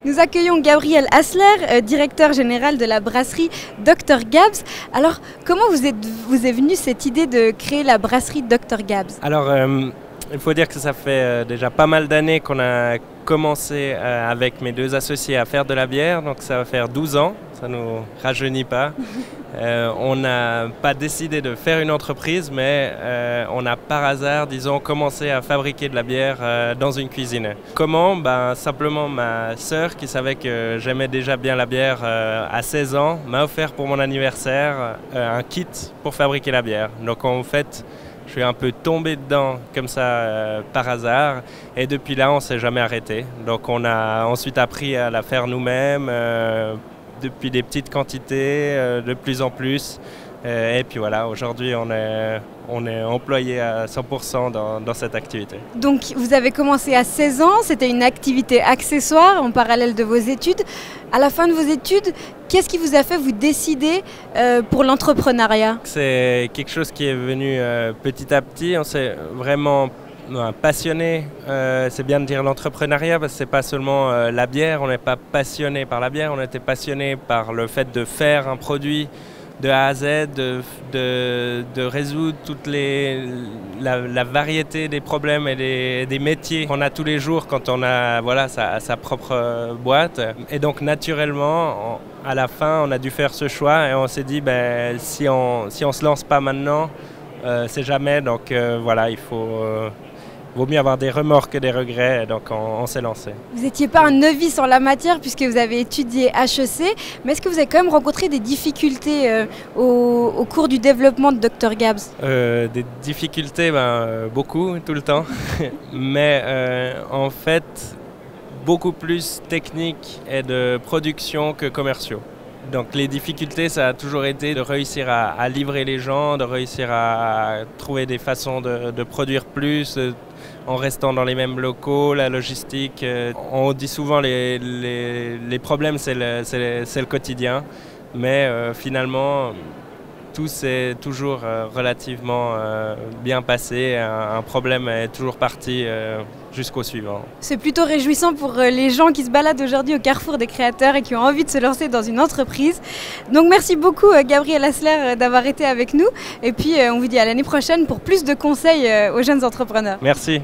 Nous accueillons Gabriel Hasler, directeur général de la brasserie Dr Gabs. Alors, comment vous est venue cette idée de créer la brasserie Dr Gabs? Alors, il faut dire que ça fait déjà pas mal d'années qu'on a commencé avec mes deux associés à faire de la bière, donc ça va faire 12 ans, ça ne nous rajeunit pas. On n'a pas décidé de faire une entreprise, mais on a par hasard, disons, commencé à fabriquer de la bière dans une cuisine. Comment? Simplement ma sœur, qui savait que j'aimais déjà bien la bière à 16 ans, m'a offert pour mon anniversaire un kit pour fabriquer la bière. Donc en fait, je suis un peu tombé dedans comme ça par hasard, et depuis là on ne s'est jamais arrêté. Donc on a ensuite appris à la faire nous-mêmes, depuis des petites quantités, de plus en plus. Et puis voilà, aujourd'hui on est employé à 100% dans cette activité. Donc vous avez commencé à 16 ans, c'était une activité accessoire en parallèle de vos études. À la fin de vos études, qu'est-ce qui vous a fait vous décider pour l'entrepreneuriat? C'est quelque chose qui est venu petit à petit. On s'est vraiment passionné, c'est bien de dire l'entrepreneuriat, parce que c'est pas seulement la bière, on n'est pas passionné par la bière, on était passionné par le fait de faire un produit de A à Z, de résoudre toute la variété des problèmes et des métiers qu'on a tous les jours quand on a sa propre boîte. Et donc naturellement, à la fin, on a dû faire ce choix et on s'est dit, si on se lance pas maintenant, c'est jamais. Donc voilà, vaut mieux avoir des remords que des regrets, donc on s'est lancé. Vous n'étiez pas un novice en la matière puisque vous avez étudié HEC, mais est-ce que vous avez quand même rencontré des difficultés au cours du développement de Dr Gabs? Des difficultés, beaucoup, tout le temps, mais en fait, beaucoup plus techniques et de production que commerciaux. Donc les difficultés, ça a toujours été de réussir à livrer les gens, de réussir à trouver des façons de produire plus, en restant dans les mêmes locaux, la logistique. On dit souvent les problèmes, c'est le quotidien, mais finalement, tout s'est toujours relativement bien passé. Un problème est toujours parti jusqu'au suivant. C'est plutôt réjouissant pour les gens qui se baladent aujourd'hui au carrefour des créateurs et qui ont envie de se lancer dans une entreprise. Donc merci beaucoup Gabriel Hasler d'avoir été avec nous. Et puis on vous dit à l'année prochaine pour plus de conseils aux jeunes entrepreneurs. Merci.